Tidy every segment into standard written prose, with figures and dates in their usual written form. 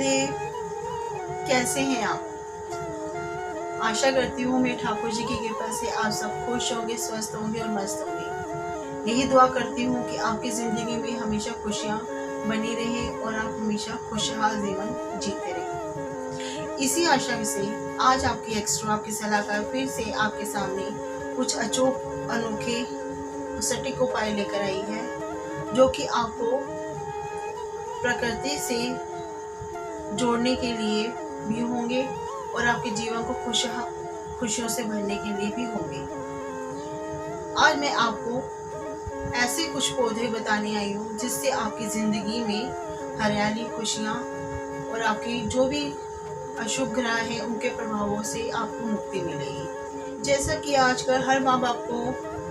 राधे। कैसे हैं आप? आशा करती हूँ मेरे ठाकुर जी की कृपा से आप सब खुश होंगे, स्वस्थ होंगे और मस्त होंगे। यही दुआ करती हूँ कि आपकी ज़िंदगी में हमेशा खुशियाँ बनी रहें और आप हमेशा खुशहाल जीवन जीते रहें। इसी आशा से आज आपकी एक्स्ट्रा आपकी सलाहकार फिर से आपके सामने कुछ अचूक, अनोखे, सटीक उपाय लेकर आई है, जो कि आपको प्रकृति से जोड़ने के लिए भी होंगे और आपके जीवन को खुशियों से भरने के लिए भी होंगे। आज मैं आपको ऐसे कुछ पौधे बताने आई हूँ जिससे आपकी ज़िंदगी में हरियाली, खुशियाँ और आपकी जो भी अशुभ ग्रह हैं उनके प्रभावों से आपको मुक्ति मिलेगी। जैसा कि आजकल हर माँ बाप को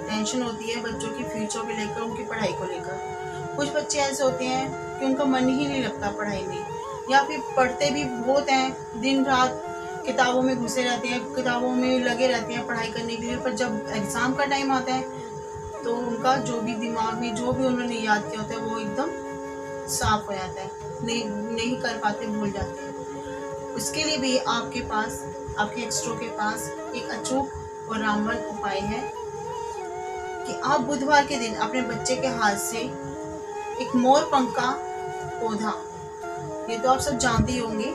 टेंशन होती है बच्चों की फ्यूचर को लेकर, उनकी पढ़ाई को लेकर। कुछ बच्चे ऐसे होते हैं कि उनका मन ही नहीं लगता पढ़ाई में, या फिर पढ़ते भी बहुत हैं, दिन रात किताबों में घुसे रहते हैं, किताबों में लगे रहते हैं पढ़ाई करने के लिए, पर जब एग्ज़ाम का टाइम आता है तो उनका जो भी दिमाग में जो भी उन्होंने याद किया होता है वो एकदम साफ हो जाता है, नहीं कर पाते, भूल जाते हैं। उसके लिए भी आपके पास, आपके एक्स्ट्रो के पास एक अचूक और रामबाण उपाय है कि आप बुधवार के दिन अपने बच्चे के हाथ से एक मोर पंख का पौधा, ये तो आप सब जानते ही होंगे,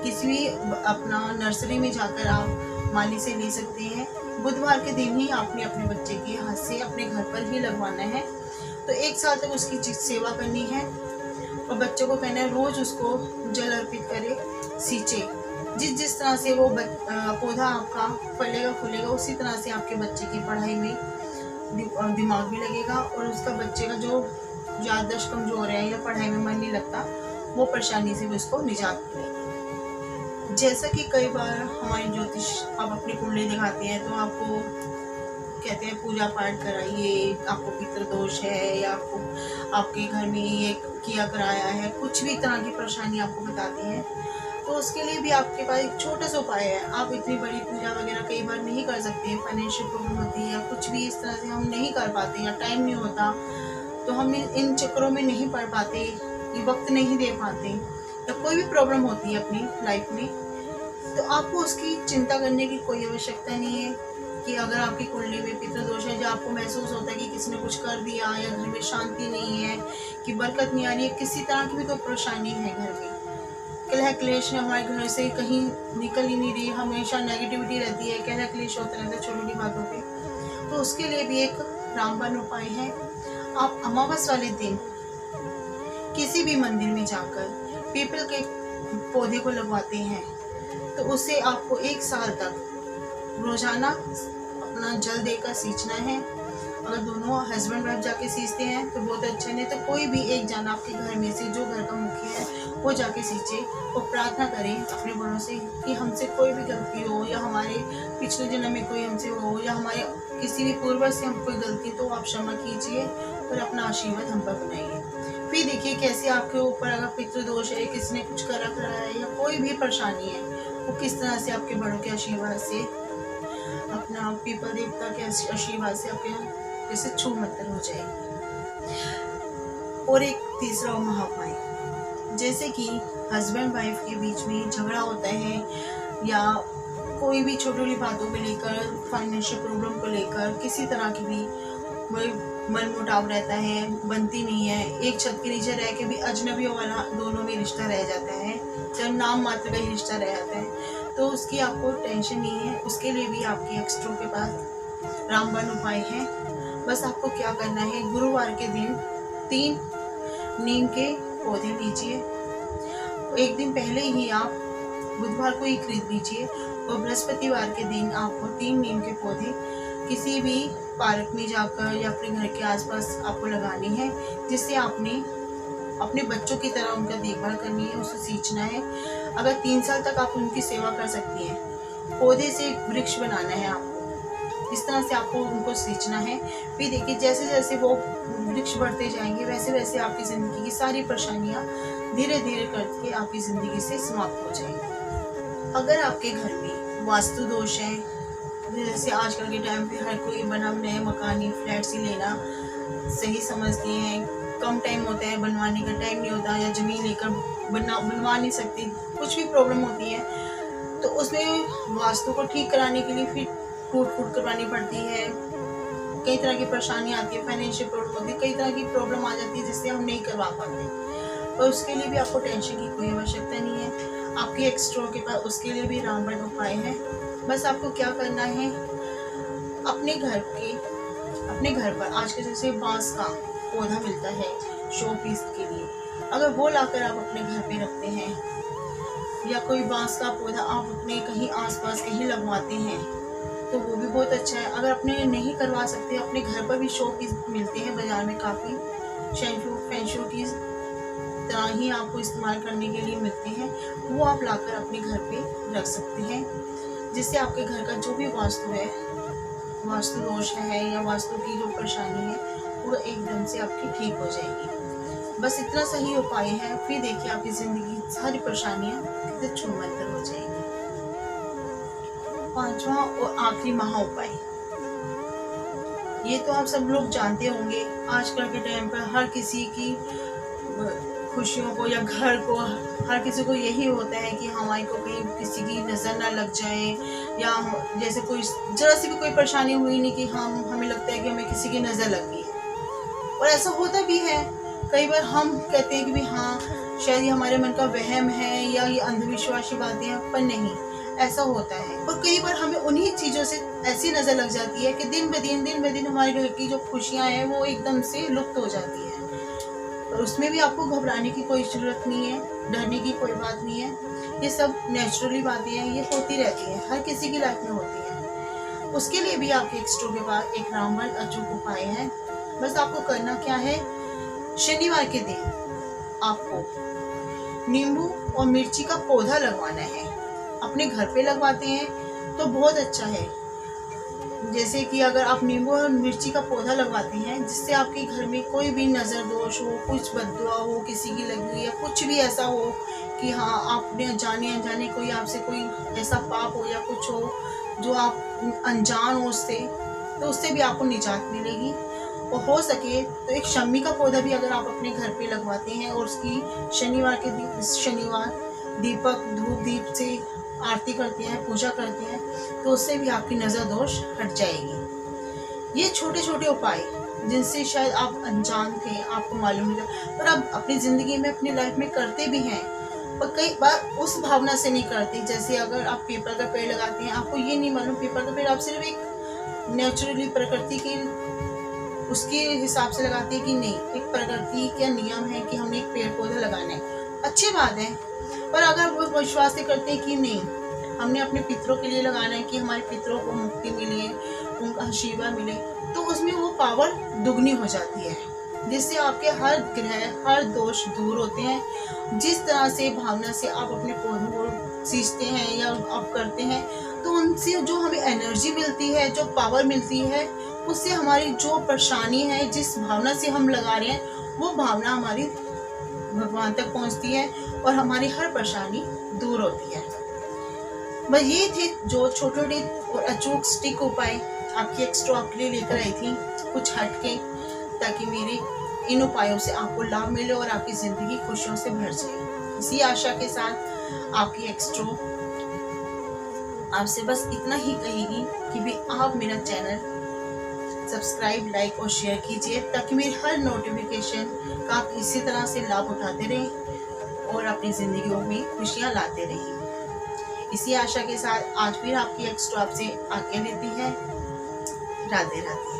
किसी भी अपना नर्सरी में जाकर आप माली से ले सकते हैं। बुधवार के दिन ही आपने अपने बच्चे के हाथ से अपने घर पर ही लगवाना है। तो 1 साल तक उसकी सेवा करनी है और बच्चों को कहना है रोज उसको जल अर्पित करे, सींचे। जिस तरह से वो पौधा आपका फलेगा फूलेगा, उसी तरह से आपके बच्चे की पढ़ाई में दिमाग भी लगेगा और उसका बच्चे का जो याददाश्त कमजोर है या पढ़ाई में मन नहीं लगता, वो परेशानी से भी उसको निजात मिलेगी। जैसा कि कई बार हमारी ज्योतिष आप अपनी कुंडली दिखाते हैं तो आपको कहते हैं पूजा पाठ कराइए, आपको पितृ दोष है या आपको आपके घर में ये किया कराया है, कुछ भी तरह की परेशानी आपको बताती है। तो उसके लिए भी आपके पास एक छोटा सा उपाय है। आप इतनी बड़ी पूजा वगैरह कई बार नहीं कर सकते, फाइनेंशियल प्रॉब्लम होती है या कुछ भी इस तरह से हम नहीं कर पाते या टाइम नहीं होता, तो हम इन चक्करों में नहीं पढ़ पाते, वक्त नहीं दे पाते, या कोई भी प्रॉब्लम होती है अपनी लाइफ में, तो आपको उसकी चिंता करने की कोई आवश्यकता नहीं है कि अगर आपकी कुंडली में पितृ दोष है, जो आपको महसूस होता है कि किसी ने कुछ कर दिया या घर में शांति नहीं है, कि बरकत नहीं आ रही है, किसी तरह की भी कोई परेशानी है, घर में कलह क्लेश है, हमारे घर से कहीं निकल ही नहीं रही, हमेशा नेगेटिविटी रहती है, कलह क्लेश होता रहता है छोटी छोटी बातों पे, तो उसके लिए भी एक रामबाण उपाय है। आप अमावस वाले दिन किसी भी मंदिर में जाकर पीपल के पौधे को लगवाते हैं, तो उससे आपको 1 साल तक रोजाना अपना जल देकर सींचना है। अगर दोनों हस्बैंड वाइफ जाके सींचते हैं तो बहुत अच्छा, नहीं तो कोई भी एक जन आपके घर में से जो घर का मुखिया है वो जाके सींचे और प्रार्थना करें अपने बड़ों से कि हमसे कोई भी गलती हो या हमारे पिछले जन्म में कोई हमसे हो या हमारे किसी भी पूर्वज से हम कोई गलती, तो आप क्षमा कीजिए और अपना आशीर्वाद हम पर बनाइए। फिर देखिए कैसे आपके ऊपर अगर पितृ दोष है, किसी ने कुछ करा कराया है या कोई भी परेशानी है, वो किस तरह से आपके बड़ों के आशीर्वाद से, अपना पीपल देवता के आशीर्वाद से आपके जैसे छू मंतर हो जाएगी। और एक तीसरा महाउपाय, जैसे कि हस्बैंड वाइफ के बीच में झगड़ा होता है या कोई भी छोटी छोटी बातों को लेकर, फाइनेंशियल प्रॉब्लम को लेकर, किसी तरह की भी मन मुटाव रहता है, बनती नहीं है, एक छत के नीचे रह के भी अजनबियों वाला दोनों में रिश्ता रह जाता है, जब नाम मात्र का ही रिश्ता रह जाता है, तो उसकी आपको टेंशन नहीं है। उसके लिए भी आपके एक्स्ट्रो के पास रामबाण उपाय है। बस आपको क्या करना है, गुरुवार के दिन 3 नीम के पौधे लीजिए, एक दिन पहले ही आप बुधवार को ही खरीद लीजिए और बृहस्पतिवार के दिन आपको 3 नीम के पौधे किसी भी पार्क में जाकर या अपने घर के आसपास आपको लगानी है, जिससे आपने अपने बच्चों की तरह उनका देखभाल करनी है, उसे सींचना है। अगर 3 साल तक आप उनकी सेवा कर सकती हैं, पौधे से वृक्ष बनाना है आपको, इस तरह से आपको उनको सींचना है। फिर देखिए जैसे जैसे वो वृक्ष बढ़ते जाएंगे वैसे वैसे आपकी ज़िंदगी की सारी परेशानियाँ धीरे धीरे करके आपकी ज़िंदगी से समाप्त हो जाएंगी। अगर आपके घर में वास्तु दोष है, जैसे आजकल के टाइम पे हर कोई बना नए मकानी फ्लैट्स ही लेना सही समझती हैं। कम टाइम होता है, बनवाने का टाइम नहीं होता, या ज़मीन लेकर बनवा नहीं सकती, कुछ भी प्रॉब्लम होती है तो उसमें वास्तु को ठीक कराने के लिए फिर टूट फूट करवानी पड़ती है। कई तरह की परेशानी आती है, फाइनेंशियल प्रॉब्लम होती है, कई तरह की प्रॉब्लम आ जाती है जिससे हम नहीं करवा पाते। और उसके लिए भी आपको टेंशन की कोई आवश्यकता नहीं है। आपके एक्स्ट्रा के पास उसके लिए भी रामबाण उपाय है। बस आपको क्या करना है, अपने घर पर आज के जैसे बांस का पौधा मिलता है शो पीस के लिए, अगर वो लाकर आप अपने घर पे रखते हैं, या कोई बांस का पौधा आप अपने कहीं आसपास कहीं लगवाते हैं तो वो भी बहुत अच्छा है। अगर अपने नहीं करवा सकते, अपने घर पर भी शो पीस मिलते हैं बाजार में, काफ़ी फैंशू की तरह ही आपको इस्तेमाल करने के लिए मिलते हैं, वो आप लाकर अपने घर पे रख सकते हैं, जिससे आपके घर का जो भी वास्तु दोष है या वास्तु की जो परेशानी है वो एकदम से आपकी ठीक हो जाएगी। बस इतना सही उपाय है, फिर देखिए आपकी ज़िंदगी की सारी परेशानियाँ कितने छूमंतर हो जाएगी। 5वां और आखिरी महा उपाय, ये तो आप सब लोग जानते होंगे। आजकल के टाइम पर हर किसी की खुशियों को या घर को, हर किसी को यही होता है कि हमारे को कहीं किसी की नज़र ना लग जाए, या जैसे कोई जरा सी भी कोई परेशानी हुई नहीं कि हमें लगता है कि हमें किसी की नज़र लग गई। और ऐसा होता भी है, कई बार हम कहते हैं कि भी हाँ शायद ये हमारे मन का वहम है या ये अंधविश्वासी बातें हैं, पर नहीं, ऐसा होता है। और कई बार हमें उन्हीं चीज़ों से ऐसी नज़र लग जाती है कि दिन ब दिन हमारे घर की जो खुशियाँ हैं वो एकदम से लुप्त हो जाती है। और उसमें भी आपको घबराने की कोई ज़रूरत नहीं है, डरने की कोई बात नहीं है। ये सब नेचुरली बातें हैं, ये होती रहती हैं, हर किसी की लाइफ में होती है। उसके लिए भी आपके एक्स्ट्रो के पास एक रामबाण अचूक उपाय है। बस आपको करना क्या है, शनिवार के दिन आपको नींबू और मिर्ची का पौधा लगवाना है। अपने घर पे लगवाते हैं तो बहुत अच्छा है। जैसे कि अगर आप नींबू और मिर्ची का पौधा लगवाते हैं, जिससे आपके घर में कोई भी नज़र दोष हो, कुछ बद्दुआ हो किसी की लगी हुई, या कुछ भी ऐसा हो कि हाँ आपने जाने अनजाने कोई आपसे कोई ऐसा पाप हो या कुछ हो जो आप अनजान हो उससे, तो उससे भी आपको निजात मिलेगी। और हो सके तो एक शम्मी का पौधा भी अगर आप अपने घर पे लगवाते हैं और उसकी शनिवार दीपक धूप दीप से आरती करते हैं, पूजा करते हैं, तो उससे भी आपकी नज़र दोष हट जाएगी। ये छोटे छोटे उपाय जिनसे शायद आप अनजान थे, आपको मालूम नहीं था, पर आप अपनी ज़िंदगी में अपनी लाइफ में करते भी हैं, पर कई बार उस भावना से नहीं करते। जैसे अगर आप पीपल का पेड़ लगाते हैं, आपको ये नहीं मालूम पीपल का पेड़ आप सिर्फ एक नेचुरली प्रकृति की उसके हिसाब से लगाते हैं कि नहीं, एक प्रकृति का नियम है कि हमने एक पेड़ पौधा लगाना है, अच्छी बात है। पर अगर वो विश्वास से करते हैं कि नहीं, हमने अपने पितरों के लिए लगाना है कि हमारे पितरों को मुक्ति मिले, उनका आशीर्वाद मिले, तो उसमें वो पावर दुगनी हो जाती है, जिससे आपके हर ग्रह हर दोष दूर होते हैं। जिस तरह से भावना से आप अपने पौधों को सींचते हैं या आप करते हैं, तो उनसे जो हमें एनर्जी मिलती है, जो पावर मिलती है, उससे हमारी जो परेशानी है, जिस भावना से हम लगा रहे हैं, वो भावना हमारी भगवान तक पहुंचती है और हमारी हर परेशानी दूर होती है। बस ये थे जो छोटे छोटे और अचूक स्टिक उपाय आपकी एक्स्ट्रा आपके लिए लेकर आई थी, कुछ हटके, ताकि मेरे इन उपायों से आपको लाभ मिले और आपकी ज़िंदगी खुशियों से भर जाए। इसी आशा के साथ आपकी एक्स्ट्रा आपसे बस इतना ही कहेगी कि भी आप मेरा चैनल सब्सक्राइब, लाइक और शेयर कीजिए, ताकि मेरी हर नोटिफिकेशन का आप इसी तरह से लाभ उठाते रहें और अपनी ज़िंदगियों में खुशियाँ लाते रहें। इसी आशा के साथ आज फिर आपकी एक्स्ट्रा आपसे आज्ञा लेती है। राधे राधे।